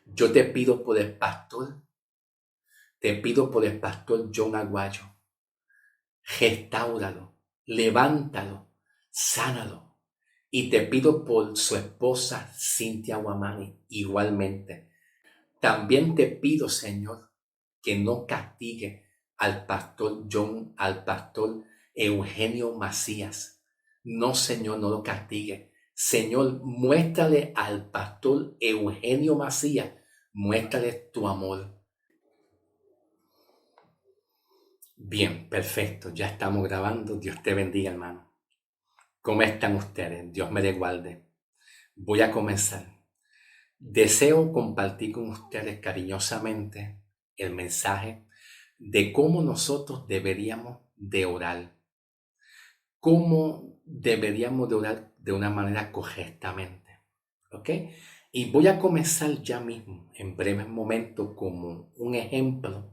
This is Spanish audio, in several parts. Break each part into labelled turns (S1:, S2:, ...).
S1: Yo te pido por el pastor, te pido por el pastor John Aguayo. Restáuralo, levántalo, sánalo. Y te pido por su esposa Cynthia Guamani igualmente. También te pido, Señor, que no castigue al pastor John, al pastor Eugenio Macías. No, Señor, no lo castigue. Señor, muéstrale al pastor Eugenio Macías, muéstrale tu amor. Bien, perfecto, ya estamos grabando. Dios te bendiga, hermano. ¿Cómo están ustedes? Dios me les guarde. Voy a comenzar. Deseo compartir con ustedes cariñosamente el mensaje de cómo nosotros deberíamos de orar. Cómo deberíamos de orar de una manera correctamente. ¿Ok? Y voy a comenzar ya mismo, en breves momentos, como un ejemplo,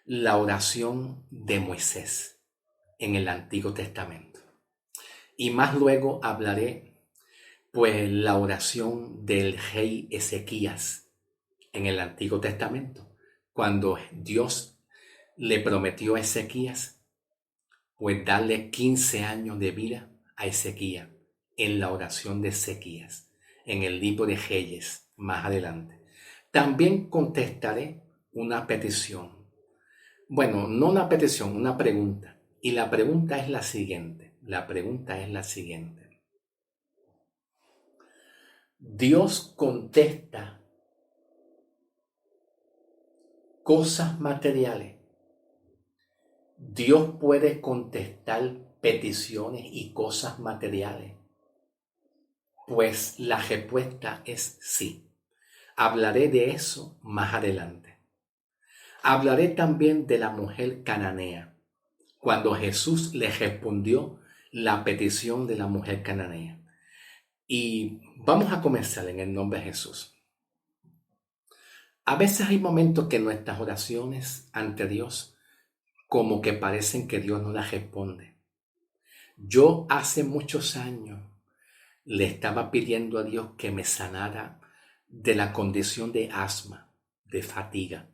S1: la oración de Moisés en el Antiguo Testamento. Y más luego hablaré, pues, la oración del rey Ezequías en el Antiguo Testamento, cuando Dios le prometió a Ezequías, pues, darle 15 años de vida a Ezequías, en la oración de Ezequías, en el libro de Reyes, más adelante. También contestaré una petición. Bueno, no una petición, una pregunta. Y la pregunta es la siguiente. La pregunta es la siguiente. Dios contesta cosas materiales. Dios puede contestar peticiones y cosas materiales. Pues la respuesta es sí. Hablaré de eso más adelante. Hablaré también de la mujer cananea, cuando Jesús le respondió la petición de la mujer cananea. Y vamos a comenzar en el nombre de Jesús. A veces hay momentos que nuestras oraciones ante Dios como que parecen que Dios no las responde. Yo hace muchos años le estaba pidiendo a Dios que me sanara de la condición de asma, de fatiga.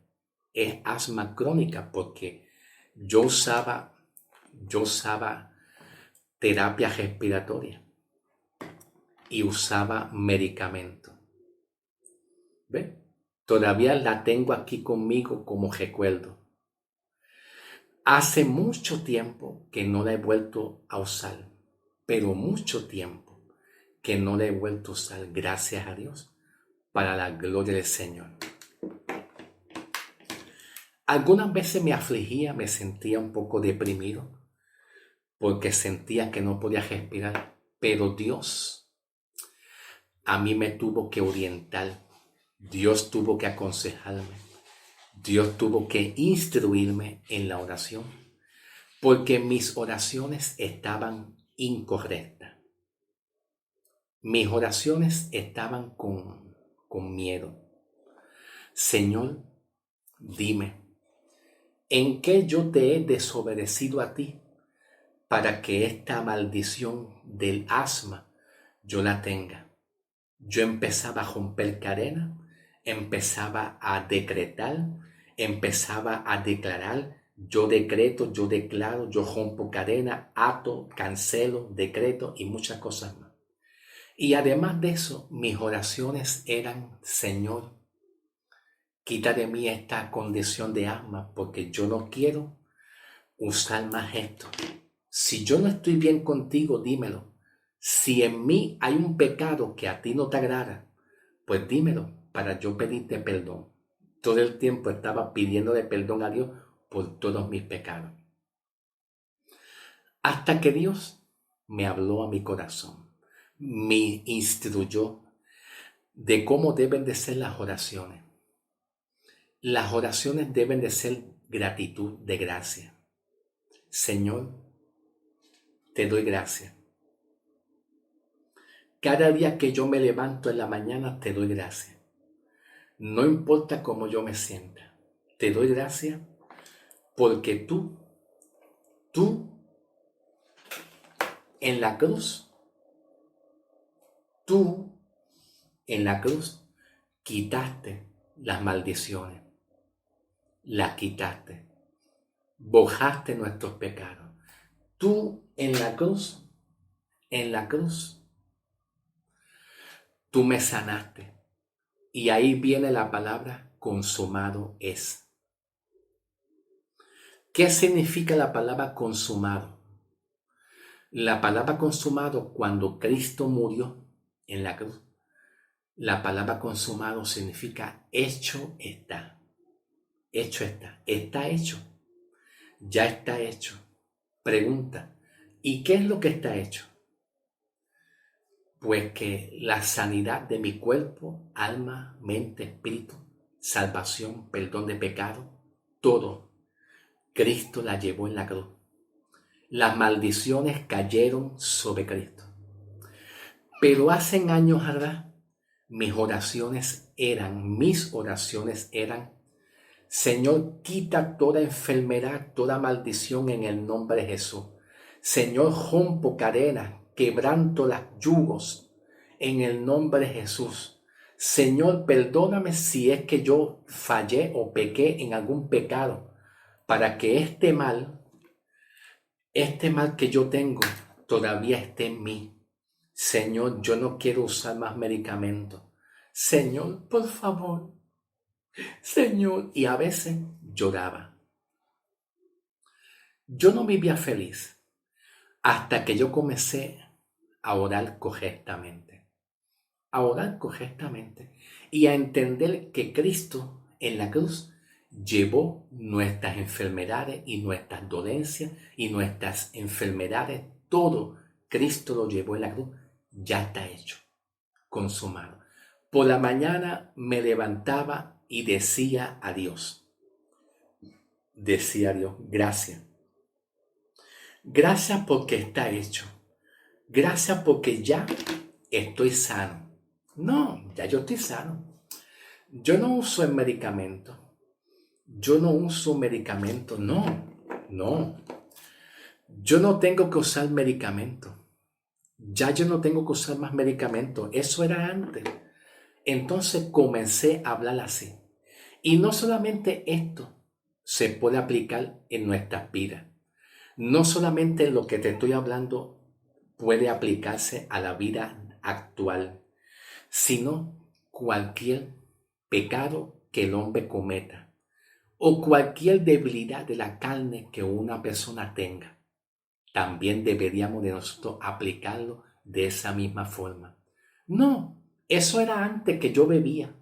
S1: Es asma crónica porque yo usaba, yo usaba terapia respiratoria y usaba medicamento. ¿Ve? Todavía la tengo aquí conmigo como recuerdo. Hace mucho tiempo que no la he vuelto a usar, pero mucho tiempo que no la he vuelto a usar, gracias a Dios, para la gloria del Señor. Algunas veces me afligía, me sentía un poco deprimido, porque sentía que no podía respirar, pero Dios a mí me tuvo que orientar, Dios tuvo que aconsejarme, Dios tuvo que instruirme en la oración, porque mis oraciones estaban incorrectas. Mis oraciones estaban con miedo. Señor, dime, ¿en qué yo te he desobedecido a ti para que esta maldición del asma yo la tenga? Yo empezaba a romper cadenas, empezaba a decretar, empezaba a declarar, yo decreto, yo declaro, yo rompo cadena, ato, cancelo, decreto y muchas cosas más. Y además de eso, mis oraciones eran, Señor, quita de mí esta condición de asma porque yo no quiero usar más esto. Si yo no estoy bien contigo, dímelo. Si en mí hay un pecado que a ti no te agrada, pues dímelo para yo pedirte perdón. Todo el tiempo estaba pidiéndole perdón a Dios por todos mis pecados. Hasta que Dios me habló a mi corazón, me instruyó de cómo deben de ser las oraciones. Las oraciones deben de ser gratitud de gracia. Señor, te doy gracias. Cada día que yo me levanto en la mañana, te doy gracias. No importa cómo yo me sienta, te doy gracias porque tú en la cruz, tú en la cruz quitaste las maldiciones, las quitaste, borraste nuestros pecados. Tú en la cruz, tú me sanaste. Y ahí viene la palabra consumado es. ¿Qué significa la palabra consumado? La palabra consumado, cuando Cristo murió en la cruz, la palabra consumado significa hecho está. Hecho está. Está hecho. Ya está hecho. Pregunta, ¿y qué es lo que está hecho? Pues que la sanidad de mi cuerpo, alma, mente, espíritu, salvación, perdón de pecado, todo, Cristo la llevó en la cruz. Las maldiciones cayeron sobre Cristo. Pero hace años atrás, mis oraciones eran, Señor, quita toda enfermedad, toda maldición en el nombre de Jesús. Señor, rompo cadenas, quebranto las yugos en el nombre de Jesús. Señor, perdóname si es que yo fallé o pequé en algún pecado, para que este mal que yo tengo todavía esté en mí. Señor, yo no quiero usar más medicamentos. Señor, por favor. Señor, y a veces lloraba. Yo no vivía feliz hasta que yo comencé a orar correctamente. A orar correctamente y a entender que Cristo en la cruz llevó nuestras enfermedades y nuestras dolencias y nuestras enfermedades. Todo Cristo lo llevó en la cruz. Ya está hecho, consumado. Por la mañana me levantaba y decía a Dios, gracias. Gracias porque está hecho. Gracias porque ya estoy sano. No, ya yo estoy sano. Yo no uso el medicamento. Yo no uso medicamento. No. Yo no tengo que usar medicamento. Ya yo no tengo que usar más medicamento. Eso era antes. Entonces comencé a hablar así. Y no solamente esto se puede aplicar en nuestras vidas. No solamente lo que te estoy hablando puede aplicarse a la vida actual, sino cualquier pecado que el hombre cometa o cualquier debilidad de la carne que una persona tenga. También deberíamos de nosotros aplicarlo de esa misma forma. No, eso era antes que yo bebía.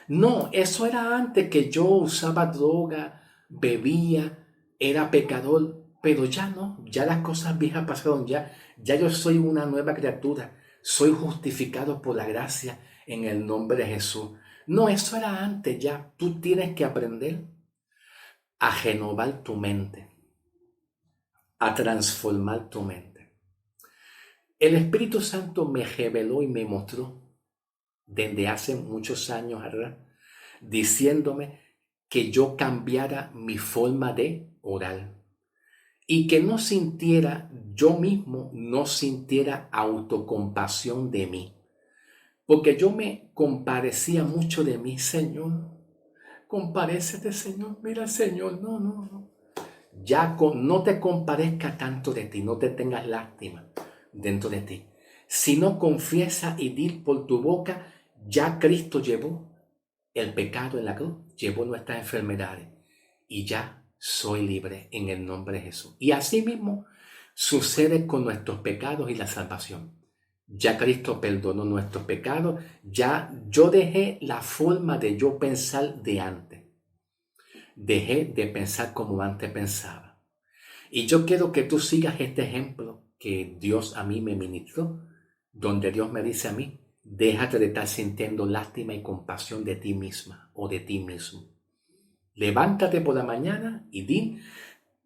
S1: No, eso era antes que yo usaba droga, bebía, era pecador, pero ya no, ya las cosas viejas pasaron, ya yo soy una nueva criatura, soy justificado por la gracia en el nombre de Jesús. No, eso era antes ya, tú tienes que aprender a renovar tu mente, a transformar tu mente. El Espíritu Santo me reveló y me mostró desde hace muchos años atrás, diciéndome que yo cambiara mi forma de orar y que yo mismo no sintiera autocompasión de mí, porque yo me compadecía mucho de mí. Señor, compadécete, Señor, mira, Señor, no. No te compadezca tanto de ti, no te tengas lástima dentro de ti, sino confiesa y di por tu boca, ya Cristo llevó el pecado en la cruz, llevó nuestras enfermedades y ya soy libre en el nombre de Jesús. Y así mismo sucede con nuestros pecados y la salvación. Ya Cristo perdonó nuestros pecados, ya yo dejé la forma de yo pensar de antes. Dejé de pensar como antes pensaba. Y yo quiero que tú sigas este ejemplo que Dios a mí me ministró, donde Dios me dice a mí, déjate de estar sintiendo lástima y compasión de ti misma o de ti mismo. Levántate por la mañana y di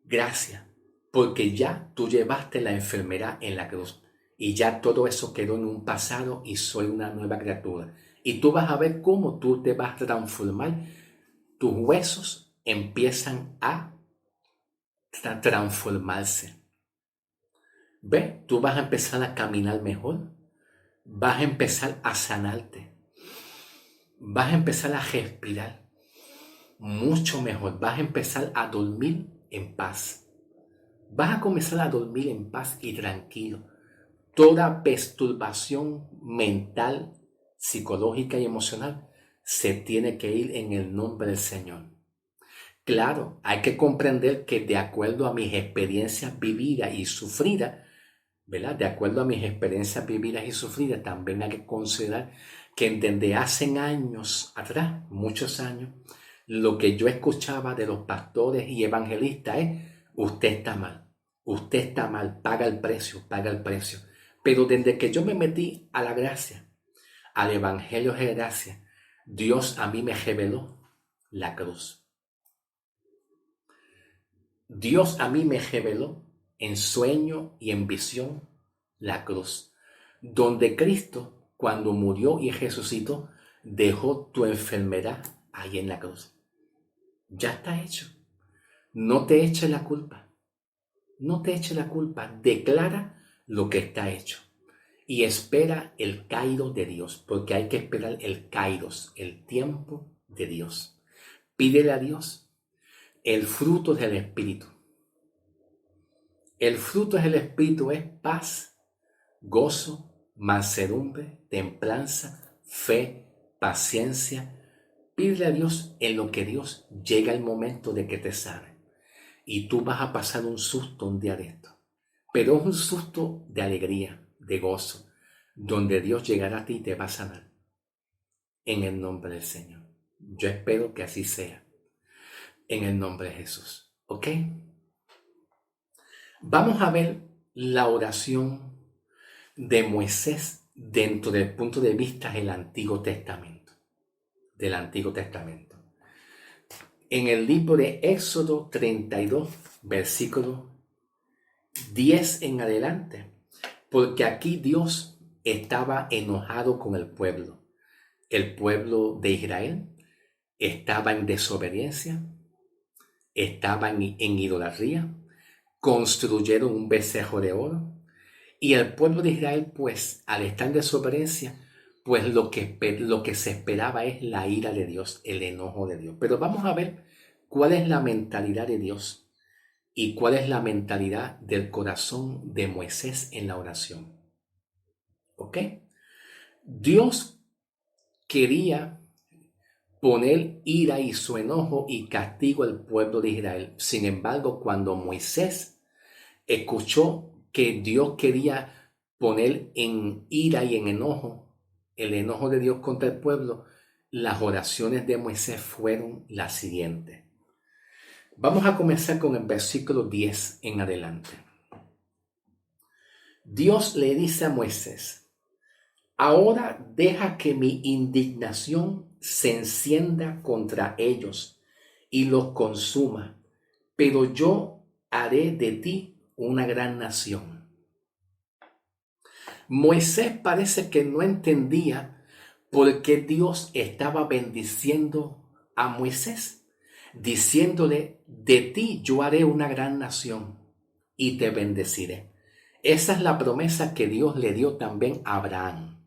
S1: gracias, porque ya tú llevaste la enfermedad en la cruz y ya todo eso quedó en un pasado y soy una nueva criatura. Y tú vas a ver cómo tú te vas a transformar. Tus huesos empiezan a transformarse. ¿Ves? Tú vas a empezar a caminar mejor. Vas a empezar a sanarte. vas a empezar a respirar mucho mejor, vas a empezar a dormir en paz. Vas a comenzar a dormir en paz y tranquilo. Toda perturbación mental, psicológica y emocional se tiene que ir en el nombre del Señor. Claro, hay que comprender que de acuerdo a mis experiencias vividas y sufridas, ¿verdad? De acuerdo a mis experiencias vividas y sufridas, también hay que considerar que desde hace años atrás, muchos años, lo que yo escuchaba de los pastores y evangelistas es: usted está mal, paga el precio, paga el precio. Pero desde que yo me metí a la gracia, al evangelio de gracia, Dios a mí me reveló la cruz. Dios a mí me reveló en sueño y en visión la cruz, donde Cristo, cuando murió y resucitó, dejó tu enfermedad ahí en la cruz. Ya está hecho. No te eches la culpa. No te eches la culpa. Declara lo que está hecho. Y espera el kairos de Dios, porque hay que esperar el kairos, el tiempo de Dios. Pídele a Dios el fruto del Espíritu. El fruto del Espíritu es paz, gozo, mansedumbre, templanza, fe, paciencia. Pídele a Dios en lo que Dios llega el momento de que te sane. Y tú vas a pasar un susto un día de esto. Pero es un susto de alegría, de gozo, donde Dios llegará a ti y te va a sanar. En el nombre del Señor. Yo espero que así sea. En el nombre de Jesús. ¿Ok? Vamos a ver la oración de Moisés dentro del punto de vista del Antiguo Testamento. Del Antiguo Testamento. En el libro de Éxodo 32, versículo 10 en adelante. Porque aquí Dios estaba enojado con el pueblo. El pueblo de Israel estaba en desobediencia, estaba en idolatría, construyeron un becerro de oro. Y el pueblo de Israel, pues, al estar en desobediencia, pues lo que se esperaba es la ira de Dios, el enojo de Dios. Pero vamos a ver cuál es la mentalidad de Dios y cuál es la mentalidad del corazón de Moisés en la oración. ¿Ok? Dios quería poner ira y su enojo y castigo al pueblo de Israel. Sin embargo, cuando Moisés escuchó que Dios quería poner en ira y en enojo, el enojo de Dios contra el pueblo, las oraciones de Moisés fueron las siguientes. Vamos a comenzar con el versículo 10 en adelante. Dios le dice a Moisés: ahora deja que mi indignación se encienda contra ellos y los consuma, pero yo haré de ti una gran nación. Moisés parece que no entendía por qué Dios estaba bendiciendo a Moisés, diciéndole: de ti yo haré una gran nación y te bendeciré. Esa es la promesa que Dios le dio también a Abraham.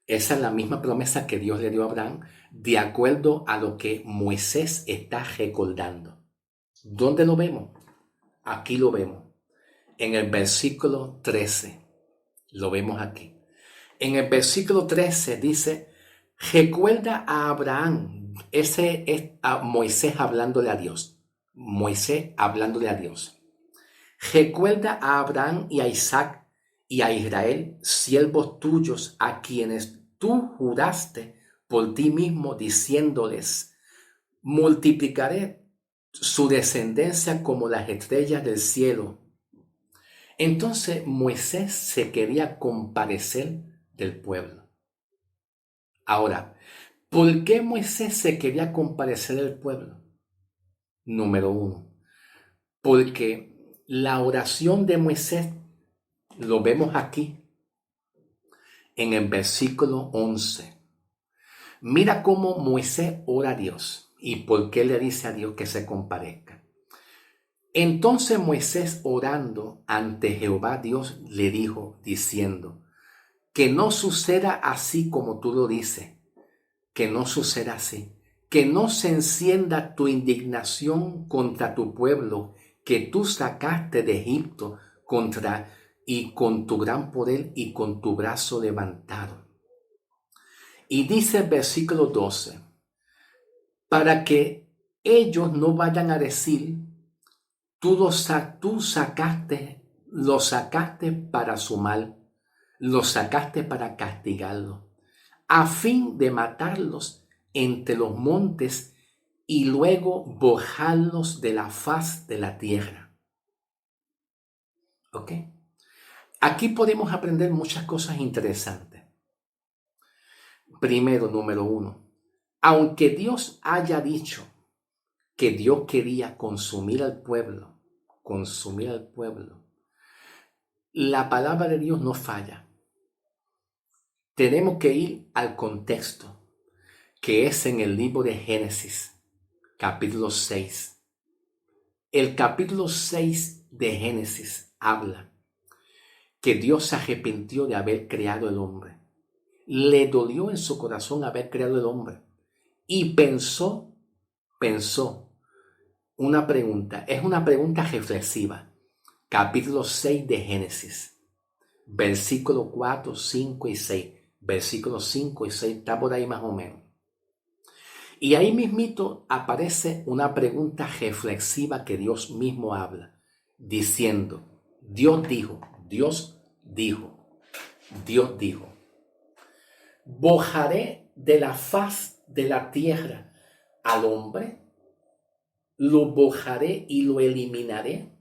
S1: Esa es la misma promesa que Dios le dio a Abraham, de acuerdo a lo que Moisés está recordando. ¿Dónde lo vemos? Aquí lo vemos. En el versículo 13. Lo vemos aquí. En el versículo 13 dice: recuerda a Abraham. Ese es a Moisés hablándole a Dios. Moisés hablándole a Dios. Recuerda a Abraham y a Isaac y a Israel, siervos tuyos, a quienes tú juraste por ti mismo, diciéndoles: multiplicaré su descendencia como las estrellas del cielo. Entonces Moisés se quería compadecer del pueblo. Ahora, ¿por qué Moisés se quería compadecer del pueblo? Número 1, porque la oración de Moisés lo vemos aquí en el versículo 11. Mira cómo Moisés ora a Dios y por qué le dice a Dios que se compadezca. Entonces Moisés, orando ante Jehová Dios, le dijo diciendo: que no suceda así como tú lo dices, que no suceda así, que no se encienda tu indignación contra tu pueblo que tú sacaste de Egipto y con tu gran poder y con tu brazo levantado. Y dice el versículo 12, para que ellos no vayan a decir, tú lo sacaste para su mal, lo sacaste para castigarlo, a fin de matarlos entre los montes y luego borrarlos de la faz de la tierra. ¿Ok? Aquí podemos aprender muchas cosas interesantes. Primero, número 1, aunque Dios haya dicho que Dios quería consumir al pueblo, la palabra de Dios no falla. Tenemos que ir al contexto, que es en el libro de Génesis, capítulo 6. El capítulo 6 de Génesis habla que Dios se arrepintió de haber creado el hombre. Le dolió en su corazón haber creado el hombre. Y pensó una pregunta, es una pregunta reflexiva. Capítulo 6 de Génesis, versículo 4, 5 y 6. Versículos 5 y 6, está por ahí más o menos. Y ahí mismito aparece una pregunta reflexiva que Dios mismo habla, diciendo, Dios dijo, borraré de la faz de la tierra al hombre, lo borraré y lo eliminaré.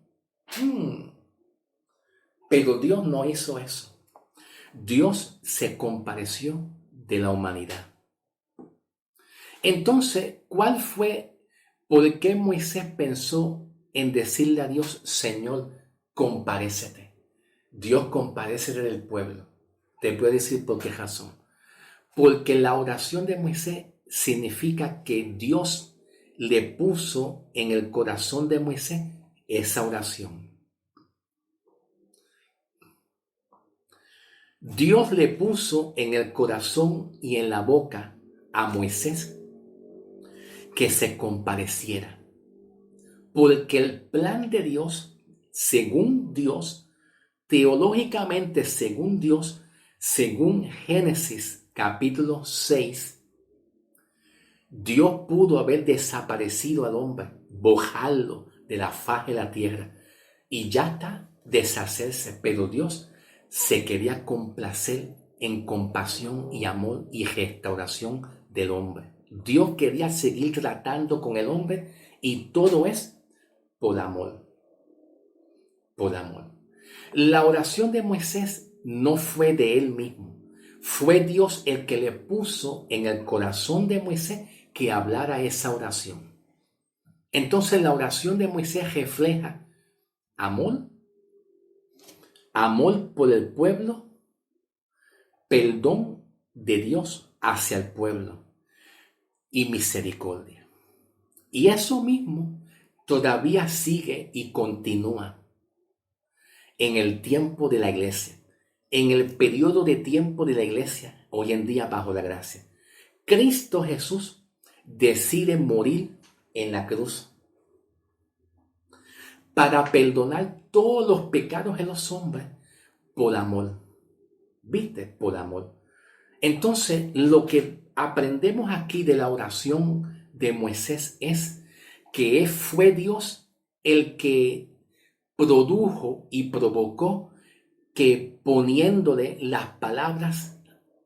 S1: Pero Dios no hizo eso. Dios se compadeció de la humanidad. Entonces, por qué Moisés pensó en decirle a Dios, Señor, compadécete? Dios, compadécete del pueblo. Te puedo decir por qué razón. Porque la oración de Moisés significa que Dios le puso en el corazón de Moisés esa oración. Dios le puso en el corazón y en la boca a Moisés que se compadeciera. Porque el plan de Dios, según Dios, teológicamente según Dios, según Génesis capítulo 6, Dios pudo haber desaparecido al hombre, borrarlo de la faz de la tierra y ya está, deshacerse, pero Dios se quería complacer en compasión y amor y restauración del hombre. Dios quería seguir tratando con el hombre y todo es por amor. Por amor. La oración de Moisés no fue de él mismo. Fue Dios el que le puso en el corazón de Moisés que hablara esa oración. Entonces la oración de Moisés refleja amor por el pueblo, perdón de Dios hacia el pueblo y misericordia. Y eso mismo todavía sigue y continúa en el tiempo de la iglesia, en el periodo de tiempo de la iglesia, hoy en día bajo la gracia. Cristo Jesús decide morir en la cruz para perdonar todos los pecados de los hombres por amor. ¿Viste? Por amor. Entonces, lo que aprendemos aquí de la oración de Moisés es que fue Dios el que produjo y provocó que poniéndole las palabras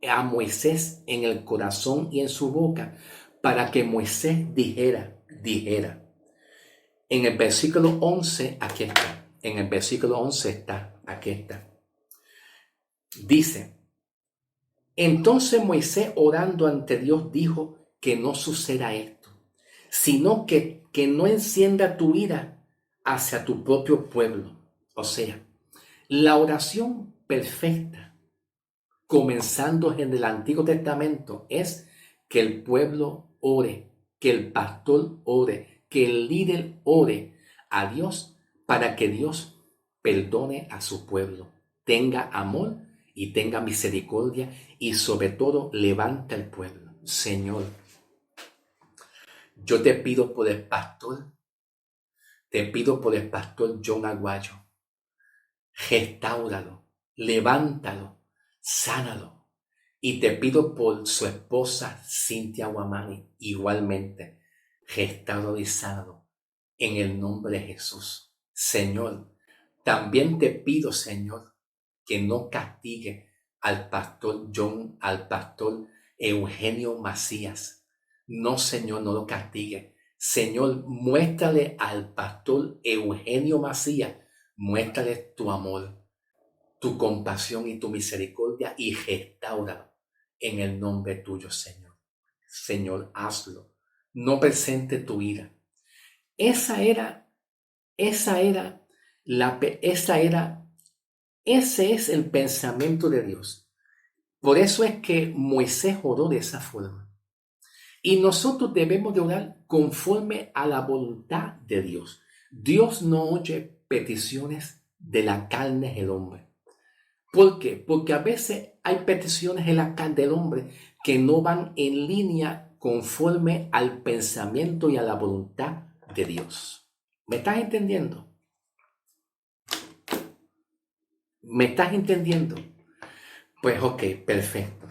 S1: a Moisés en el corazón y en su boca, para que Moisés dijera. En el versículo 11, aquí está. En el versículo 11 está, aquí está. Dice, entonces Moisés orando ante Dios dijo que no suceda esto, sino que no encienda tu ira hacia tu propio pueblo. O sea, la oración perfecta, comenzando en el Antiguo Testamento, es que el pueblo ore, que el pastor ore, que el líder ore a Dios para que Dios perdone a su pueblo, tenga amor y tenga misericordia y sobre todo levanta el pueblo. Señor, yo te pido por el pastor, te pido por el pastor John Aguayo, restáuralo, levántalo, sánalo. Y te pido por su esposa Cynthia Guamani, igualmente, restáuralo y sánalo en el nombre de Jesús. Señor, también te pido, Señor, que no castigue al pastor John, al pastor Eugenio Macías. No, Señor, no lo castigue. Señor, muéstrale al pastor Eugenio Macías, muéstrale tu amor, tu compasión y tu misericordia y restáuralo en el nombre tuyo, Señor. Señor, hazlo. No presente tu ira. Esa era, esa era, ese es el pensamiento de Dios. Por eso es que Moisés oró de esa forma. Y nosotros debemos de orar conforme a la voluntad de Dios. Dios no oye peticiones de la carne del hombre. ¿Por qué? Porque a veces hay peticiones en la carne del hombre que no van en línea conforme al pensamiento y a la voluntad de Dios. ¿Me estás entendiendo? ¿Me estás entendiendo? Pues ok, perfecto.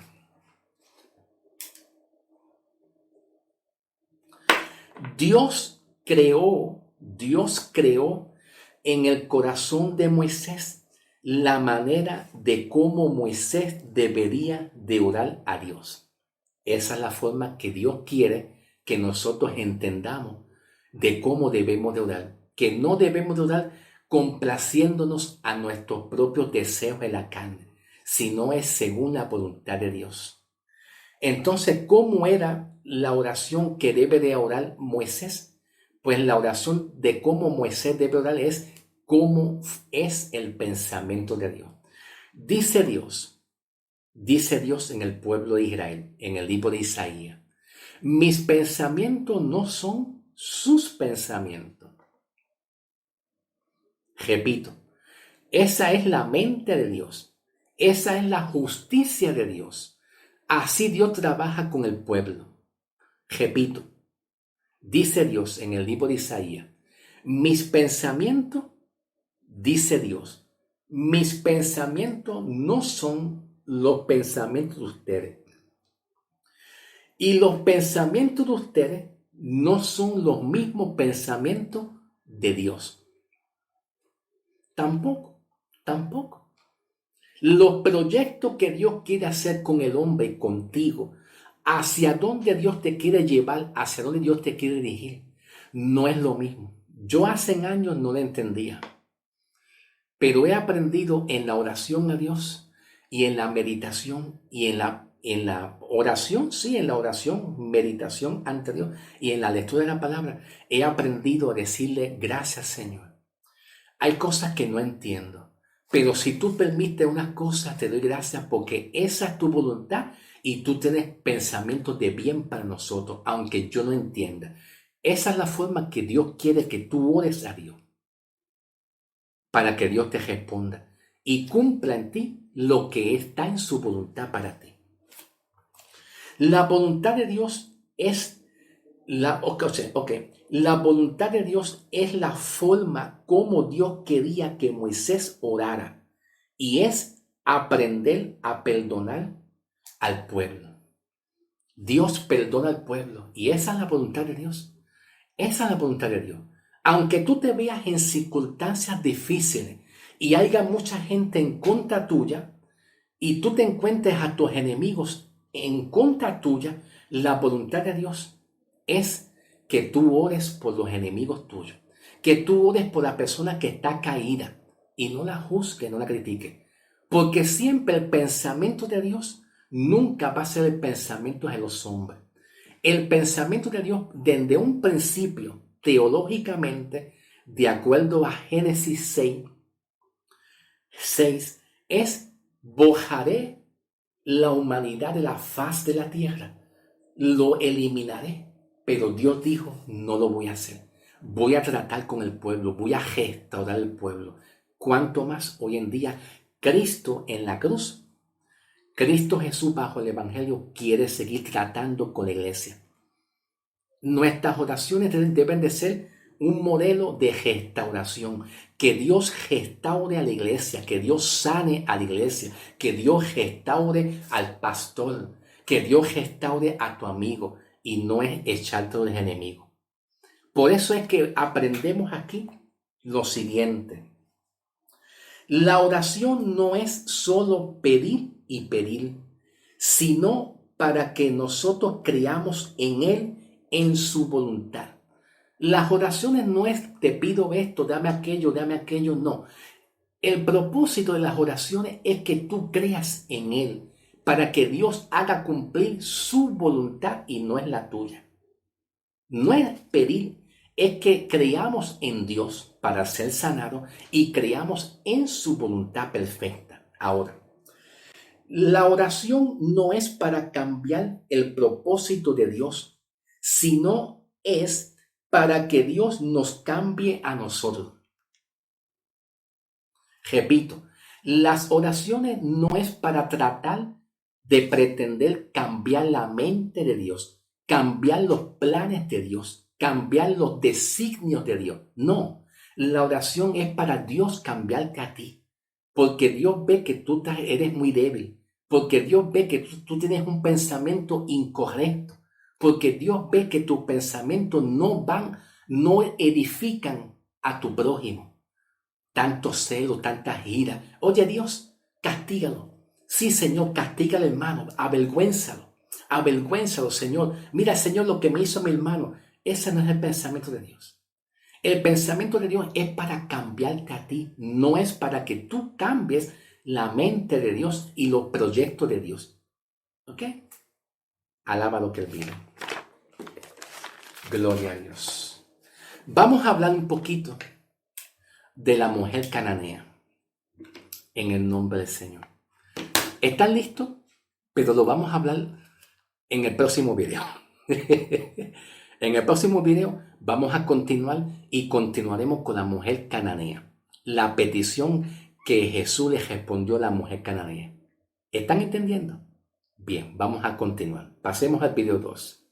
S1: Dios creó en el corazón de Moisés la manera de cómo Moisés debería de orar a Dios. Esa es la forma que Dios quiere que nosotros entendamos de cómo debemos de orar. Que no debemos de orar complaciéndonos a nuestros propios deseos de la carne, sino es según la voluntad de Dios. Entonces, ¿cómo era la oración que debe de orar Moisés? Pues la oración de cómo Moisés debe orar es cómo es el pensamiento de Dios. Dice Dios en el pueblo de Israel, en el libro de Isaías, mis pensamientos no son sus pensamientos. Repito, esa es la mente de Dios. Esa es la justicia de Dios. Así Dios trabaja con el pueblo. Repito, dice Dios en el libro de Isaías, mis pensamientos, dice Dios, mis pensamientos no son los pensamientos de ustedes. Y los pensamientos de ustedes no son los mismos pensamientos de Dios. Tampoco. Los proyectos que Dios quiere hacer con el hombre y contigo, hacia dónde Dios te quiere llevar, hacia dónde Dios te quiere dirigir, no es lo mismo. Yo hace años no lo entendía, pero he aprendido en la oración a Dios y en la meditación y en la oración, sí, en la oración, meditación ante Dios y en la lectura de la palabra, he aprendido a decirle gracias, Señor. Hay cosas que no entiendo, pero si tú permites unas cosas, te doy gracias porque esa es tu voluntad y tú tienes pensamientos de bien para nosotros, aunque yo no entienda. Esa es la forma que Dios quiere que tú ores a Dios, para que Dios te responda y cumpla en ti lo que está en su voluntad para ti. La voluntad de Dios es la voluntad de Dios es la forma como Dios quería que Moisés orara y es aprender a perdonar al pueblo. Dios perdona al pueblo y esa es la voluntad de Dios. Esa es la voluntad de Dios. Aunque tú te veas en circunstancias difíciles y haya mucha gente en contra tuya y tú te encuentres a tus enemigos en contra tuya, la voluntad de Dios es que tú ores por los enemigos tuyos, que tú ores por la persona que está caída y no la juzgue, no la critique, porque siempre el pensamiento de Dios nunca va a ser el pensamiento de los hombres. El pensamiento de Dios desde un principio, teológicamente, de acuerdo a Génesis 6, es borraré la humanidad de la faz de la tierra, lo eliminaré. Pero Dios dijo, no lo voy a hacer. Voy a tratar con el pueblo, voy a restaurar el pueblo. Cuanto más hoy en día, Cristo en la cruz Cristo Jesús bajo el Evangelio quiere seguir tratando con la iglesia. Nuestras oraciones deben de ser un modelo de restauración. Que Dios restaure a la iglesia, que Dios sane a la iglesia, que Dios restaure al pastor, que Dios restaure a tu amigo y no es echarte del enemigo. Por eso es que aprendemos aquí lo siguiente. La oración no es solo pedir y pedir, sino para que nosotros creamos en Él, en su voluntad. Las oraciones no es te pido esto, dame aquello, no. El propósito de las oraciones es que tú creas en Él, para que Dios haga cumplir su voluntad y no es la tuya. No es pedir, es que creamos en Dios para ser sanados y creamos en su voluntad perfecta. Ahora, la oración no es para cambiar el propósito de Dios, sino es para que Dios nos cambie a nosotros. Repito, las oraciones no es para tratar de pretender cambiar la mente de Dios, cambiar los planes de Dios, cambiar los designios de Dios. No, la oración es para Dios cambiarte a ti, porque Dios ve que tú eres muy débil, porque Dios ve que tú tienes un pensamiento incorrecto, porque Dios ve que tus pensamientos no edifican a tu prójimo. Tanto celo, tanta ira. Oye Dios, castígalo. Sí, Señor, castiga al hermano, avergüénzalo. Avergüénzalo, Señor. Mira, Señor, lo que me hizo mi hermano. Ese no es el pensamiento de Dios. El pensamiento de Dios es para cambiarte a ti. No es para que tú cambies la mente de Dios y los proyectos de Dios. ¿Ok? Alaba lo que Él vive. Gloria a Dios. Vamos a hablar un poquito de la mujer cananea, en el nombre del Señor. ¿Están listos? Pero lo vamos a hablar en el próximo video. En el próximo video vamos a continuar y continuaremos con la mujer cananea. La petición que Jesús le respondió a la mujer cananea. ¿Están entendiendo? Bien, vamos a continuar. Pasemos al video 2.